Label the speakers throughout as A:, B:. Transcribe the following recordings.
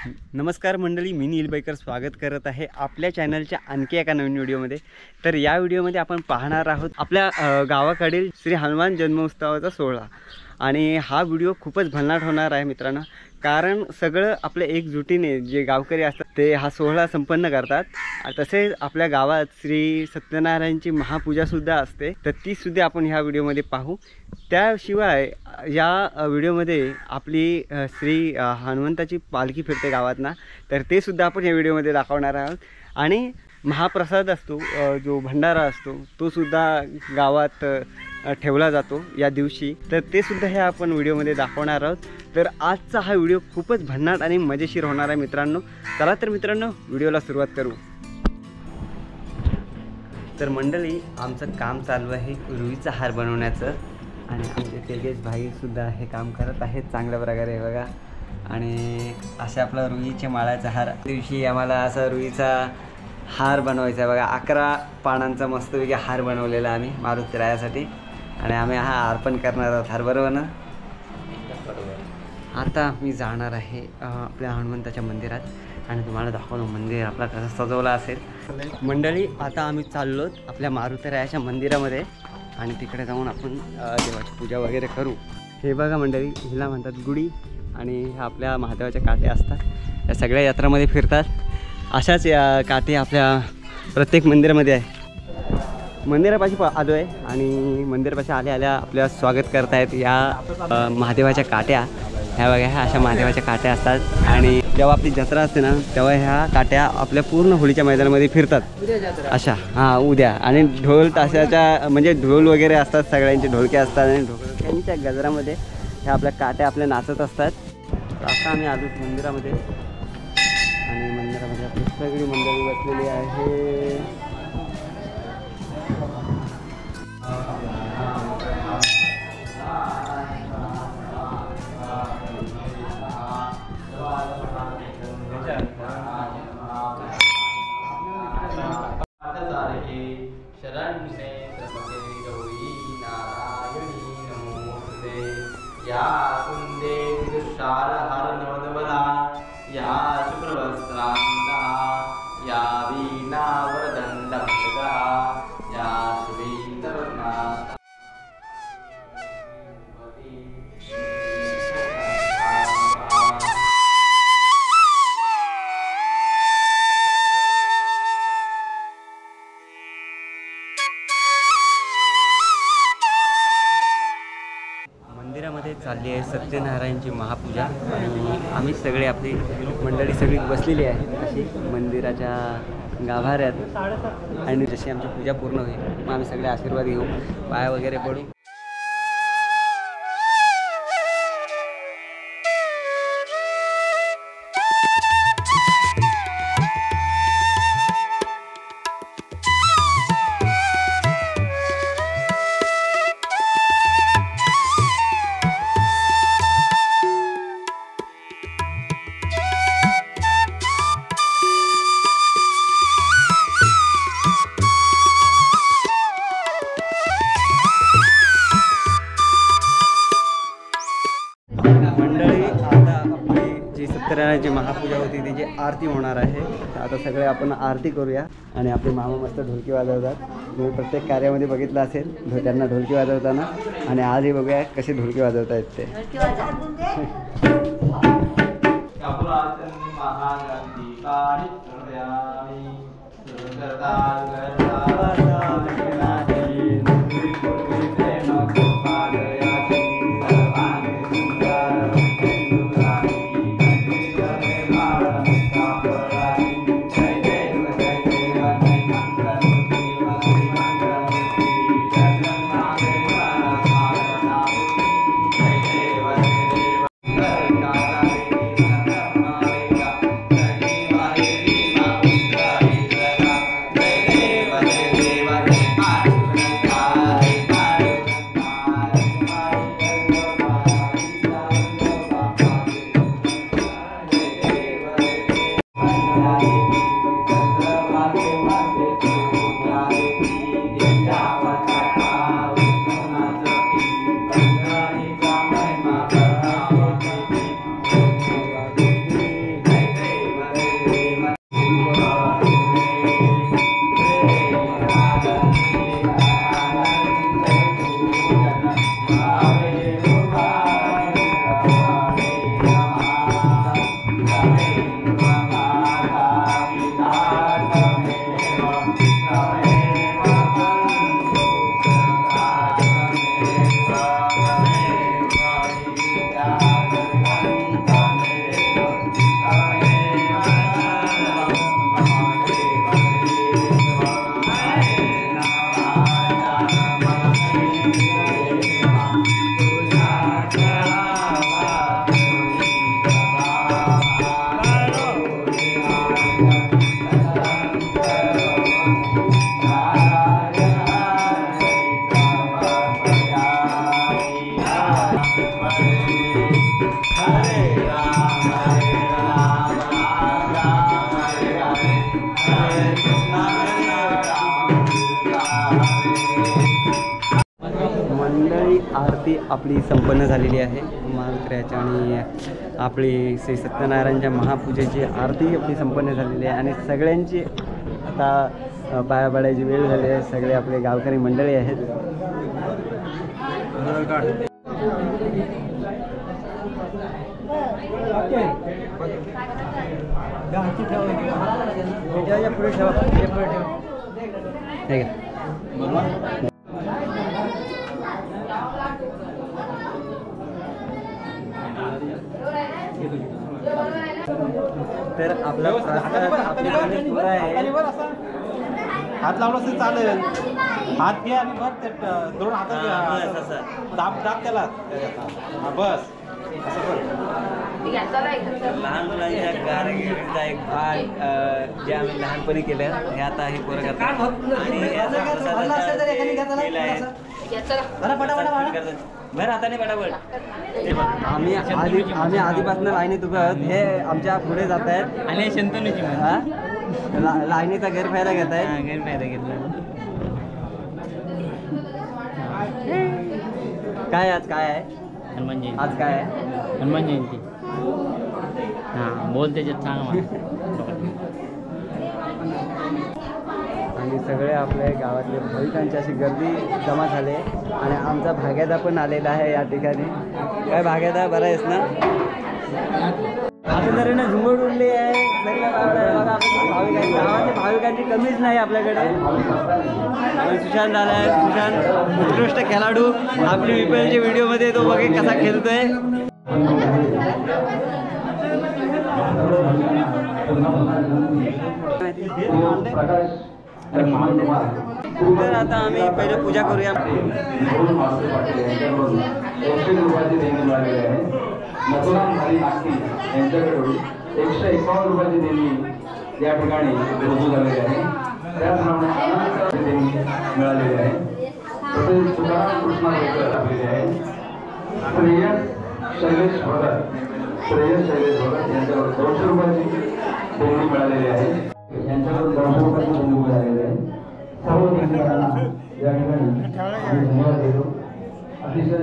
A: नमस्कार मंडळी, मी नील बाईकर स्वागत करत आहे आपल्या चॅनलच्या आणखी एका नवीन व्हिडिओमध्ये। तर या व्हिडिओमध्ये आपण पाहणार आहोत आपल्या गावाकडील श्री हनुमान जन्मोत्सवाचा सोहळा। आणि हा व्हिडिओ खूपच भन्नाट होणार आहे मित्रांनो, कारण सगळं आपल्या एकजुटीने जे गावकरी असतात ते हा सोहळा संपन्न करतात। तसेच आपल्या गावात श्री सत्यनारायणची महापूजासुद्धा असते, तर ती सुद्धा आपण ह्या व्हिडिओमध्ये पाहू। त्याशिवाय या व्हिडिओमध्ये आपली श्री हनुमंताची पालखी फिरते गावातना, तर ते सुद्धा आपण या व्हिडिओमध्ये दाखवणार आहोत। आणि महाप्रसाद असतो, जो भंडारा असतो तो सुद्धा गावात ठेवला जातो या दिवशी, तर ते सुद्धा हे आपण व्हिडिओमध्ये दाखवणार आहोत। तर आजचा हा व्हिडिओ खूपच भन्नाट आणि मजेशीर होणार आहे मित्रांनो। चला तर मित्रांनो व्हिडिओला सुरुवात करू। तर मंडळी, आमचं काम चालू आहे रुईचा हार बनवण्याचं, आणि आमचे तेजस भाई सुद्धा हे काम करत आहेत चांगल्या प्रकारे बघा। आणि असे आपला रुईच्या माळाचा हार दिवशी आम्हाला असा रुईचा हार बनवायचा आहे बघा। 11 पानांचा मस्तपैकी हार बनवलेला आम्ही मारुती रायासाठी, आणि आम्ही हा अर्पण करणार आहोत हार, बरोबर ना? आता मी जाणार आहे आपल्या हनुमंताच्या मंदिरात, आणि तुम्हाला दाखवलं मंदिर आपला कसं सजवलं असेल। मंडळी, आता आम्ही चाललो आपल्या मारुती रायाच्या मंदिरामध्ये, आणि तिकडे जाऊन आपण देवाची पूजा वगैरे करू। हे बघा मंडळी, हिला म्हणतात गुढी, आणि ह्या आपल्या महादेवाच्या काटे असतात, या सगळ्या यात्रामध्ये फिरतात। अशाच या काटे आपल्या प्रत्येक मंदिरामध्ये आहे। मंदिरापाशी आलो आहे, आणि मंदिरापाशी आल्या आपल्या स्वागत करतायत या महादेवाच्या काट्या। ह्या बघा, ह्या अशा महादेवाच्या काट्या असतात, आणि जेव्हा आपली जत्रा असते ना तेव्हा ह्या काट्या आपल्या पूर्ण होळीच्या मैदानामध्ये फिरतात अशा। हां, उद्या। आणि ढोल ताशाच्या म्हणजे ढोल वगैरे असतात, सगळ्यांचे ढोलके असतात, आणि ढोलक्यांच्या गजरामध्ये ह्या आपल्या काट्या आपल्या नाचत असतात। आता आम्ही आलो मंदिरामध्ये, आणि मंदिरामध्ये आपली सगळी मंडळी बसलेली आहे।
B: या कुंदे दुष्टार हर नवनवला, या शुभ्रवस्त्रांता, या वीणा वरदंडमृगा, या श्रींद्रवदना।
A: मंदिरामध्ये चालली आहे सत्यनारायणची महापूजा, आणि आम्ही सगळे आपली मंडळी सगळी बसलेली आहे अशी मंदिराच्या गाभाऱ्यात। आणि जशी आमची पूजा पूर्ण होईल मग आम्ही सगळे आशीर्वाद घेऊ, पाया वगैरे पडू। मंडळी, आता आपली जी सत्यनारायणची महापूजा होती त्याची आरती होणार आहे, तर आता सगळे आपण आरती करूया। आणि आपले मामा मस्त ढोलकी वाजवतात, तुम्ही प्रत्येक कार्यामध्ये बघितलं असेल त्यांना ढोलकी वाजवताना, आणि आजही बघूया कसे ढोलकी वाजवत आहेत ते।
B: Bye.
A: आपली संपन्न झालेली आहे मारुतीरायाची आणि आपली श्री सत्यनारायणच्या महापूजेची आरती आपली संपन्न झालेली आहे आणि सगळ्यांची आता पाया पडायची वेळ झाली आहे. सगळे आपले गावकरी मंडळी आहेत. पुढे ठेवा ठीक आहे. तर आपला
B: हात लावला तरी चालेल. हात घे आणि बघ ते दोन हातात दाब दाब त्याला. बस
A: लहान मुलांच्या कारागिरीचा एक भाग जे आम्ही लहानपणी केलं हे आता हे पोरं करतात बरं हाताने पटापट. आम्ही आधीपासून लाईनीत उभे आहोत. हे आमच्या पुढे जात आहेत आणि शंतनूची लाईनीचा गैरफायदा घेत आहेत. गैरफायदा घेतला काय आज काय आहे हनुमान जयंती. आज काय आहे हनुमान जयंती. हां बोल त्याच्यात सांग आणि सगळे आपल्या गावातले भाविकांची अशी गर्दी जमा झाली आणि आमचा भाग्यादा पण आलेला आहे या ठिकाणी. काय भाग्यादा बरा आहेस ना. आता तरी ना झुंबड उडली आहे. गावातल्या भाविकांची कमीच नाही आपल्याकडे. सुशांत आला आहे. सुशांत उत्कृष्ट खेळाडू आपली विपलच्या व्हिडिओमध्ये तो बघे कसा खेळतोय. तर आता आम्ही पहिले पूजा करूया.
C: नथुराम हरी नागती यांच्याकडून 151 रुपयाची देणी या ठिकाणी रुजू झालेली आहे. त्याचप्रमाणे देणी मिळालेली आहे. तसेच तुकाराम कृष्णा लाभलेले आहे. श्रेयस शैलेश भगत यांच्याकडून 200 रुपयाची देणी मिळालेली आहे. यांच्याकडून 200 रुपयाची देणी मिळालेली आहे. सर्व देणगीदारांना या ठिकाणी धन्यवाद देतो. अतिशय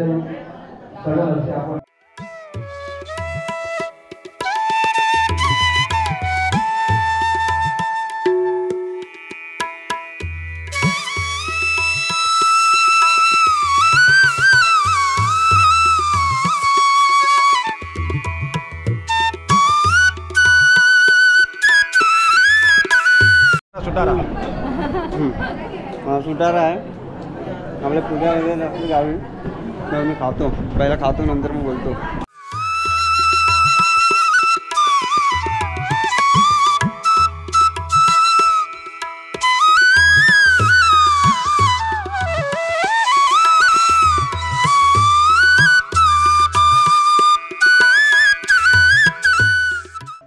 C: सरळ असे आपण
A: सुटारा आहे आपल्या पूजा वगैरे गावी. तर मी खातो पहिला खातो नंतर मी बोलतो.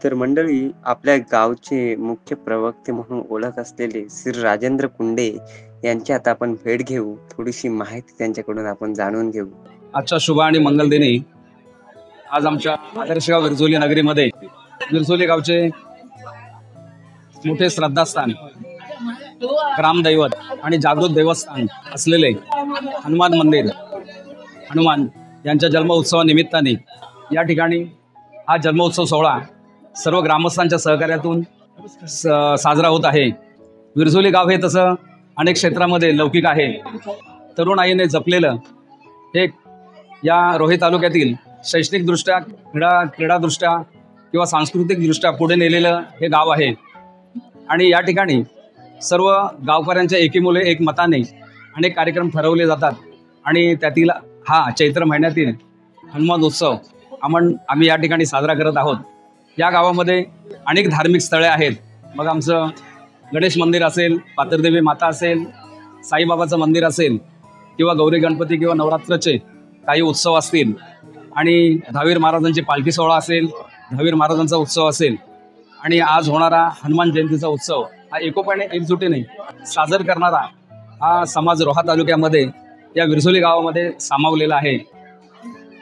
A: तर मंडळी आपल्या गावचे मुख्य प्रवक्ते म्हणून ओळख असलेले श्री राजेंद्र कुंडे यांची आता आपण भेट घेऊ. थोडीशी माहिती त्यांच्याकडून आपण जाणून घेऊ.
D: आजच्या शुभ आणि मंगल दिनी आज आमच्या आदर्शगाव विरजोली नगरीमध्ये विरजोली गावचे मोठे श्रद्धास्थान, ग्रामदैवत आणि जागृत देवस्थान असलेले हनुमान मंदिर, हनुमान यांच्या जन्मोत्सवानिमित्ताने या ठिकाणी हा जन्मोत्सव सोहळा सर्व ग्रामस्थांच्या सहकार्यातून साजरा होत आहे. विरजोली गाव हे तसं अनेक क्षेत्रामध्ये लौकिक आहे. तरुण आईने जपलेलं हे या रोही तालुक्यातील शैक्षणिकदृष्ट्या क्रीडादृष्ट्या किंवा सांस्कृतिकदृष्ट्या पुढे नेलेलं हे गाव आहे. आणि या ठिकाणी सर्व गावकऱ्यांच्या एकीमुळे एक मताने अनेक कार्यक्रम ठरवले जातात आणि त्यातील हा चैत्र महिन्यातील हनुमान उत्सव आम्ही या ठिकाणी साजरा करत आहोत. या गावामध्ये अनेक धार्मिक स्थळे आहेत. मग आमचं गणेश मंदिर असेल, पाथरदेवी माता असेल, साईबाबाचं मंदिर असेल किंवा गौरी गणपती किंवा नवरात्रचे काही उत्सव असतील आणि दहावीर महाराजांची पालखी सोहळा असेल, दहावीर महाराजांचा उत्सव असेल आणि आज होणारा हनुमान जयंतीचा उत्सव हा एकोप्याने एकजुटीने साजर करणारा हा समाज रोहा तालुक्यामध्ये या विरजोली गावामध्ये सामावलेला आहे.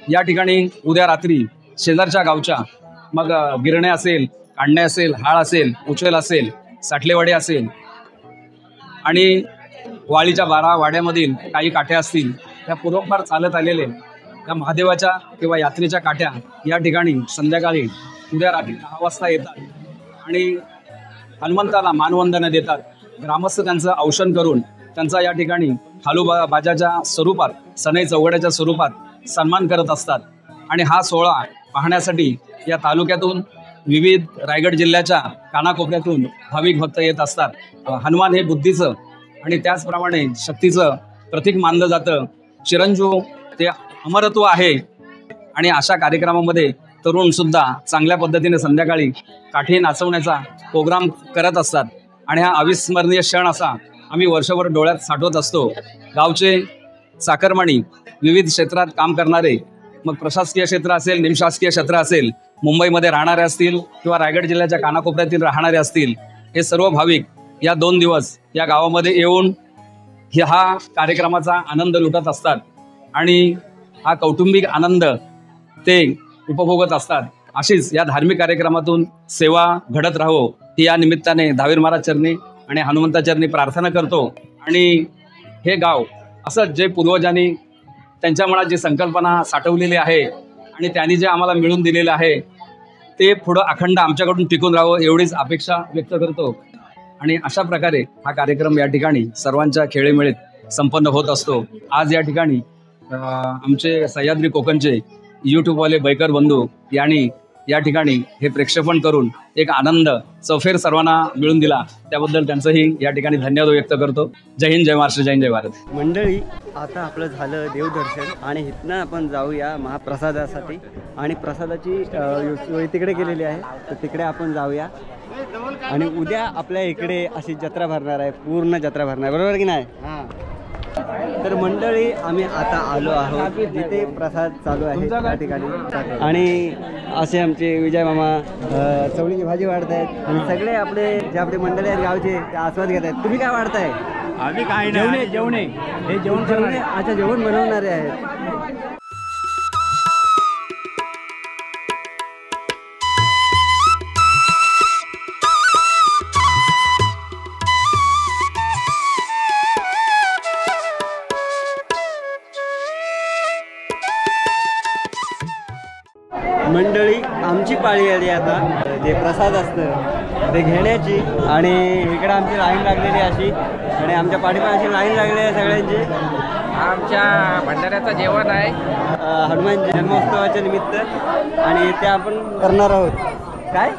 D: या ठिकाणी उद्या रात्री शेजारच्या गावच्या मग गिरणे असेल, कांडणे असेल, हाळ असेल, उचल असेल, साठलेवाडी असेल आणि वाळीच्या 12 वाड्यामधील काही काठ्या असतील, त्या पूर्वपार चालत आलेले या महादेवाच्या किंवा यात्रेच्या काठ्या या ठिकाणी संध्याकाळी उद्या रात्री 10 वाजता येतात आणि हनुमंताला मानवंदना देतात. ग्रामस्थ त्यांचं औषण करून त्यांचा या ठिकाणी बाजाच्या स्वरूपात, सनई चौघड्याच्या स्वरूपात सन्मान करत असतात. आणि हा सोहळा पाहण्यासाठी या तालुक्यातून विविध रायगड जिल्ह्याच्या कानाकोपऱ्यातून भाविक भक्त येत असतात. हनुमान हे बुद्धीचं आणि त्याचप्रमाणे शक्तीचं प्रतीक मानलं जातं. चिरंजीव ते अमरत्व आहे. आणि अशा कार्यक्रमामध्ये तरुणसुद्धा चांगल्या पद्धतीने संध्याकाळी काठी नाचवण्याचा प्रोग्राम करत असतात. आणि हा अविस्मरणीय क्षण असा आम्ही वर्षभर डोळ्यात साठवत असतो. गावचे चाकरमानी, विविध क्षेत्रात काम करणारे, मग प्रशासकीय क्षेत्र असेल, निमशासकीय क्षेत्र असेल, मुंबईमध्ये राहणारे असतील किंवा रायगड जिल्ह्याच्या कानाकोपऱ्यातील राहणारे असतील, हे सर्व भाविक या 2 दिवस या गावामध्ये येऊन हा कार्यक्रमाचा आनंद लुटत असतात. आणि हा कौटुंबिक आनंद ते उपभोगत असतात. अशीच या धार्मिक कार्यक्रमातून सेवा घडत राहो ही या निमित्ताने दहावीर महाराज चरणी आणि हनुमंताचरणी प्रार्थना करतो. आणि हे गाव असं जे पूर्वजांनी त्यांच्या मनात जी संकल्पना साठवलेली आहे आणि त्यांनी जे आम्हाला मिळून दिलेलं आहे ते पुढं अखंड आमच्याकडून टिकून राहावं एवढीच अपेक्षा व्यक्त करतो. आणि अशा प्रकारे हा कार्यक्रम या ठिकाणी सर्वांच्या खेळीमेळीत संपन्न होत असतो. आज या ठिकाणी आमचे सह्याद्री कोकणचे यूट्यूबवाले बैकर बंधू यांनी या ठिकाणी हे प्रक्षेपण करून एक आनंद चौफेर सर्वांना मिळून दिला, त्याबद्दल त्यांचंही या ठिकाणी धन्यवाद व्यक्त करतो. जय हिंद, जय महाराष्ट्र, जय हिंद, जय भारत.
A: मंडळी, आता आपलं झालं देवदर्शन आणि इथनं आपण जाऊया महाप्रसादासाठी. आणि प्रसादाची सोय तिकडे केलेली आहे, तर तिकडे आपण जाऊया. आणि उद्या आपल्या इकडे अशी जत्रा भरणार आहे, पूर्ण जत्रा भरणार आहे, बरोबर की नाही? तर मंडळी, आम्ही आता आलो आहोत जिथे प्रसाद चालू आहे त्या ठिकाणी. आणि असे आमचे विजय मामा चवळीची भाजी वाढत आहेत आणि सगळे आपले मंडळी आहेत गावचे ते आस्वाद घेत आहेत. तुम्ही काय वाढताय?
B: आम्ही काय नाही, जेवणे हे जेवण
A: अच्छा, जेवण बनवणारे आहेत. मंडळी, आमची पाळी आली आता जे प्रसाद असतं ते घेण्याची. आणि इकडे आमची लाईन लागलेली अशी, आणि आमच्या पाठीमागे अशी लाईन लागलेली आहे सगळ्यांची.
E: आमच्या भंडाऱ्याचं जेवण आहे
A: हनुमान जन्मोत्सवाच्या निमित्त, आणि ते आपण करणार आहोत. काय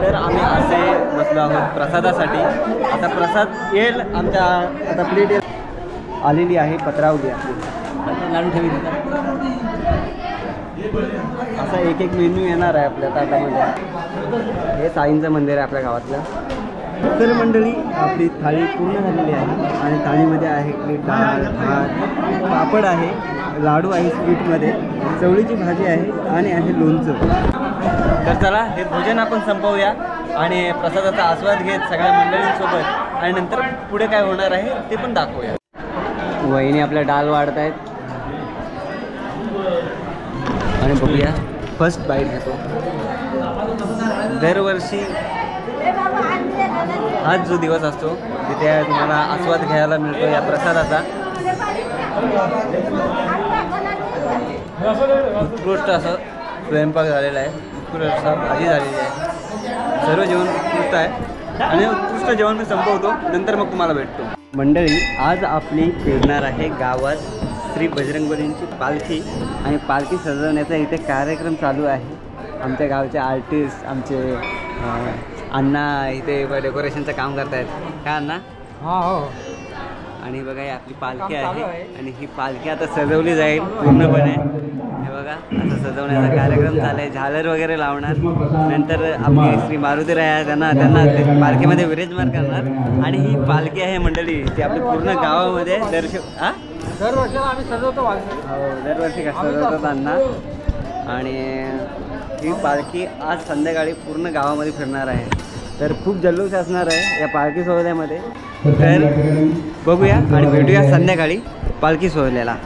A: तर आम्ही असे बसलो आहोत प्रसादासाठी. आता प्रसाद येईल आमच्या, आता प्लेट आलेली आहे, पत्रावली आपली लाडू ठेवी. असा एक एक मेन्यू येणार आहे आपल्या ताटामध्ये. हे साईंचं मंदिर आहे आपल्या गावातलं. तर मंडळी, आपली थाळी पूर्ण झालेली आहे आणि थाळीमध्ये आहे आपली डाळ, भात, पापड आहे, लाडू आहे स्वीटमध्ये, चवळीची भाजी आहे आणि आहे लोणचं. तर चला, हे भोजन आपण संपवूया आणि प्रसादाचा आस्वाद घेत सगळ्या मंडळींसोबत, आणि नंतर पुढे काय होणार आहे ते पण दाखवूया. वहिनी आपल्या डाळ वाढत आहेत आणि बघूया. फर्स्ट बाईट घेतो. दरवर्षी हाच जो दिवस असतो तिथे तुम्हाला आस्वाद घ्यायला मिळतो या प्रसादाचा. उत्कृष्ट असं स्वयंपाक झालेला आहे, उत्कृष्ट असा भाजी झालेली आहे, सर्व जेवण उत्कृष्ट आहे. आणि उत्कृष्ट जेवण मी संपवतो, नंतर मग तुम्हाला भेटतो. मंडळी, आज आपली फिरणार आहे गावात श्री बजरंगबलींची पालखी, आणि पालखी सजवण्याचा इथे कार्यक्रम चालू आहे. आमच्या गावचे आर्टिस्ट, आमचे अण्णा इथे डेकोरेशनचं काम करत आहेत. काय अण्णा?
E: हो.
A: आणि बघा, ही आपली पालखी आहे आणि ही पालखी आता सजवली जाईल पूर्णपणे. हे बघा, आता सजवण्याचा कार्यक्रम चालू आहे. झालर वगैरे लावणार, नंतर आपली श्री मारुती राया त्यांना पालखीमध्ये विराजमान करणार. आणि ही पालखी आहे मंडळी, ती आपली पूर्ण गावामध्ये
E: दरवर्षी आम्ही सजवतो.
A: दरवर्षी सजवतात अण्णा. आणि ही पालखी आज संध्याकाळी पूर्ण गावामध्ये फिरणार आहे. तर खूप जल्लोष असणार आहे या पालखी सोहळ्यामध्ये. तर बघूया आणि भेटूया संध्याकाळी पालखी सोहळ्याला.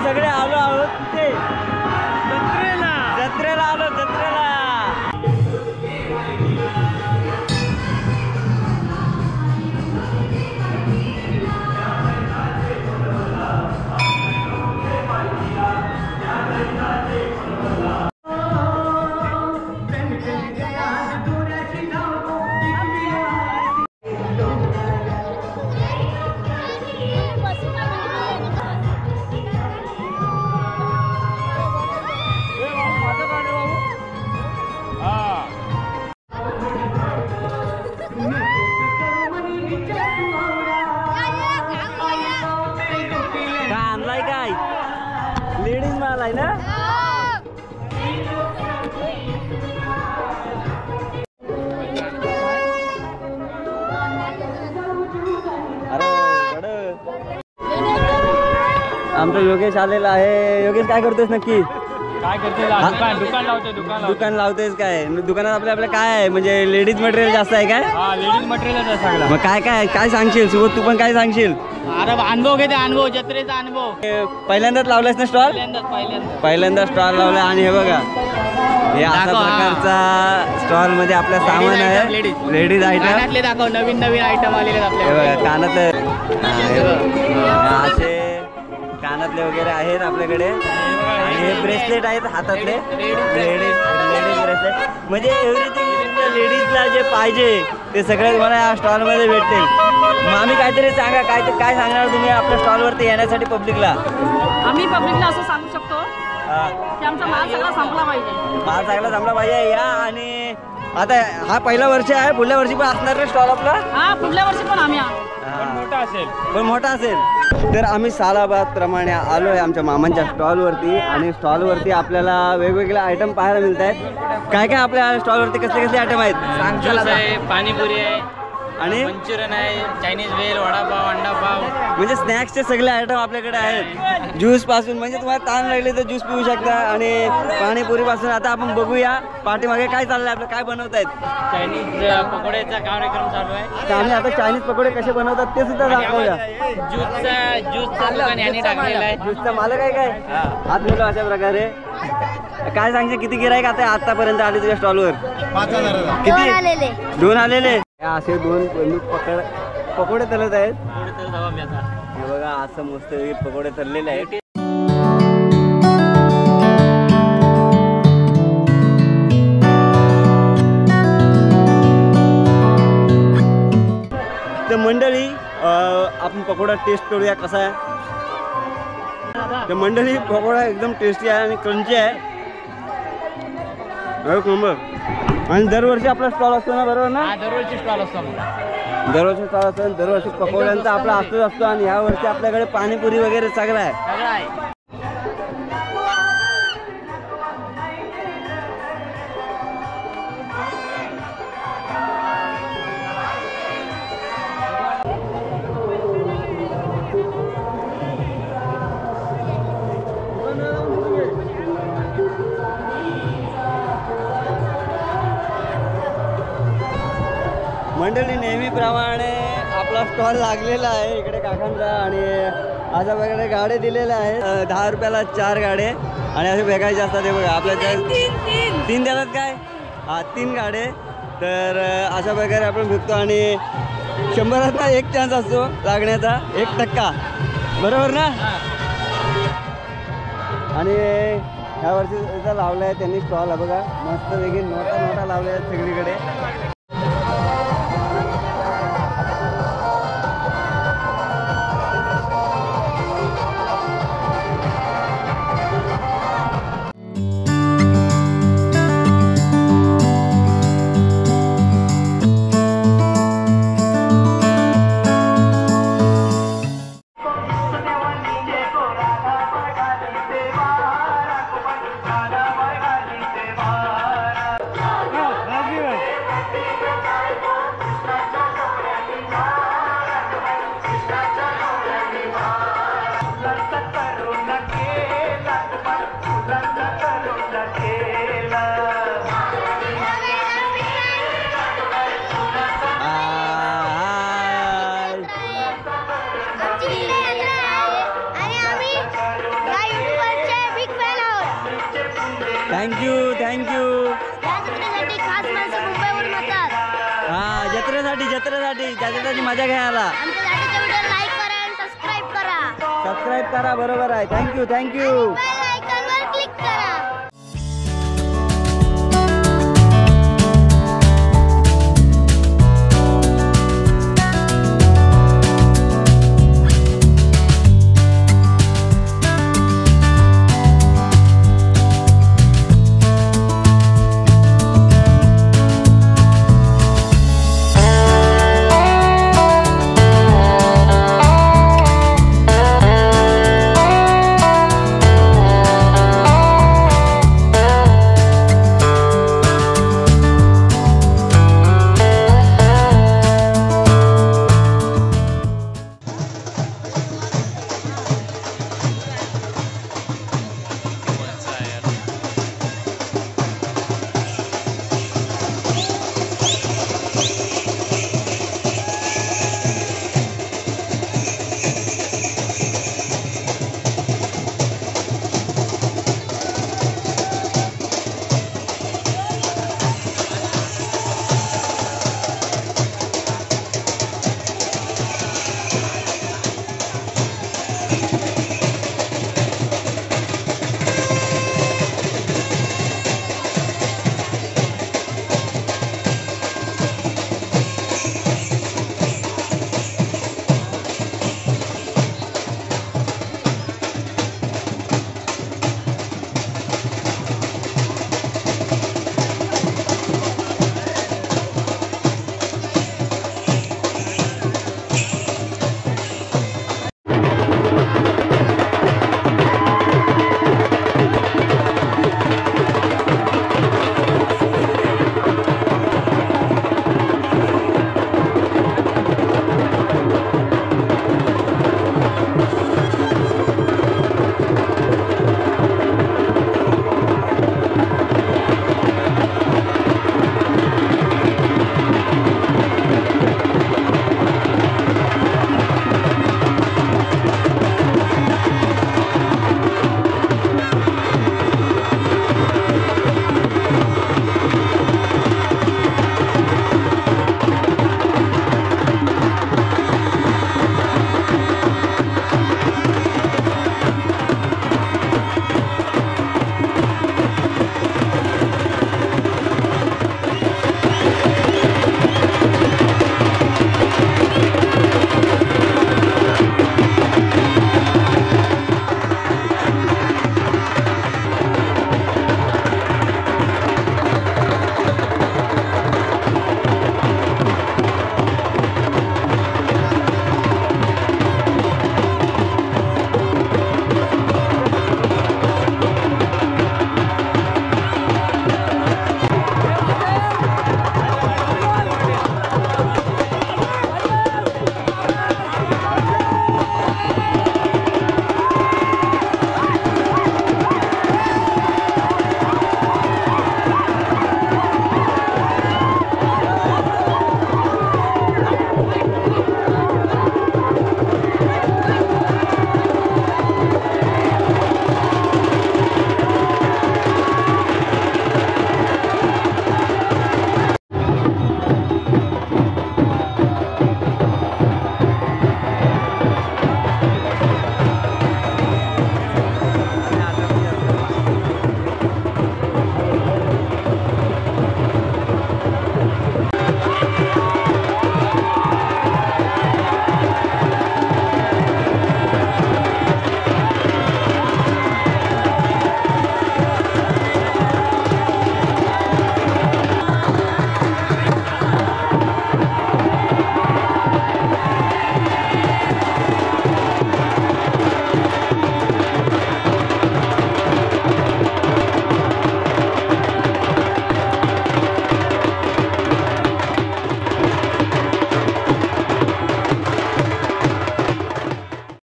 A: सगळे आलो आहोत ते जत्रेला आलो जत्रेला. लेडीज माल आहे ना. आमचा योगेश आलेला आहे. योगेश काय करतोस नक्की?
E: काय करते? दुकान लावते.
A: दुकान लावतेस काय? दुकानात आपल्या काय आहे म्हणजे लेडीज मटेरियल जास्त आहे काय?
E: हा लेडीज मटेरियल आहे सगळं.
A: मग काय सांगशील सुबोध? तू पण काय सांगशील?
E: अरे अनुभव घेते, अनुभव जत्रेचा अनुभव.
A: पहिल्यांदाच लावलायस ना स्टॉल? पहिल्यांदा स्टॉल लावला. आणि हे बघा हे अशा प्रकारचा स्टॉल मध्ये आपल्या सामान आहे. लेडीज आयटम
E: दाखव. नवीन आयटम आलेले आपल्या.
A: हे बघा कानातले असे कानातले वगैरे आहेत आपल्याकडे. आणि हे ब्रेसलेट आहेत हातातले. लेडीज ब्रेसलेट म्हणजे एव्हरीथिंग लेडीजला जे पाहिजे ते सगळं तुम्हाला या स्टॉलमध्ये भेटतील. मग आम्ही काहीतरी सांगा काय सांगणार तुम्ही आपल्या स्टॉलवरती येण्यासाठी पब्लिकला?
F: आम्ही पब्लिकला असं सांगू शकतो की आमचा माल सगळा संपला पाहिजे.
A: माल सगळा संपला पाहिजे या. आणि आता हा पहिला वर्ष आहे. पुढल्या वर्षी पण असणार रे स्टॉल आपला?
F: हा पुढल्या वर्षी पण आम्ही
A: पण मोठा असेल. तर आम्ही सालाबाद प्रमाणे आलो आहे आमच्या मामांच्या स्टॉलवरती. आणि स्टॉलवरती आपल्याला वेगवेगळे आयटम पाहायला मिळत आहेत. काय आपल्या स्टॉलवरती कसले आयटम आहेत?
E: ज्यूस आहे, पाणीपुरी आहे
A: आणि
E: मंचुरियन आहे, चायनीज वेल, वडापाव, अंडापाव
A: म्हणजे स्नॅक्सचे सगळे आयटम आपल्याकडे आहेत. ज्यूस पासून म्हणजे तुम्हाला ताण लागले तर ज्यूस पिऊ शकता. आणि पाणीपुरी पासून आता आपण बघूया पाठीमागे काय चाललंय आपलं, काय बनवतायत.
E: चायनीज पकोड्याचा कार्यक्रम चालू आहे.
A: तर आम्ही आता चायनीज पकोडे कसे बनवतात ते सुद्धा दाखवूया.
E: ज्यूसचा दुकान यांनी टाकलेला आहे.
A: ज्यूसचा मालक आहे काय? हात मिळतो अशा प्रकारे. काय सांगशील किती गिराईक आता आतापर्यंत आले तुझ्या स्टॉलवर?
G: 5,000.
A: किती? 2 आलेले. असे 2 पकोडे तळत आहेत. हे बघा असं मस्त पकोडे तळलेले आहेत. तर मंडळी आपण पकोडा टेस्ट करूया कसा आहे. तर मंडळी पकोडा एकदम टेस्टी आहे आणि क्रंची आहे. एक नंबर. आणि दरवर्षी आपला स्टॉल असतो ना, बरोबर ना?
E: दररोजची स्टॉल असतो आपला.
A: दरवर्षी स्टॉल असतो, दरवर्षी पकोड्यांचा आपला असतोच असतो. आणि ह्या वर्षी आपल्याकडे पाणीपुरी वगैरे सगळं आहे.
E: सगळं आहे.
A: मंडळी नेहमीप्रमाणे आपला स्टॉल लागलेला आहे इकडे काकांचा. आणि अशा प्रकारे गाड्या दिलेल्या आहेत. 10 रुपयाला 4 गाडे. आणि असे भेगायचे असतात हे बघा आपल्या तीन देतात काय. हा 3 गाडे. तर अशा प्रकारे आपण भेटतो. आणि 100त 1 चान्स असतो लागण्याचा, 1%. बरोबर ना? आणि ह्या वर्षी लावलं आहे त्यांनी स्टॉल आहे बघा. मस्त वेगळी नोटा लावल्या आहेत सगळीकडे. थँक्यू. हा जत्रेसाठी मजा घ्यायला. सबस्क्राईब करा. बरोबर आहे. थँक्यू.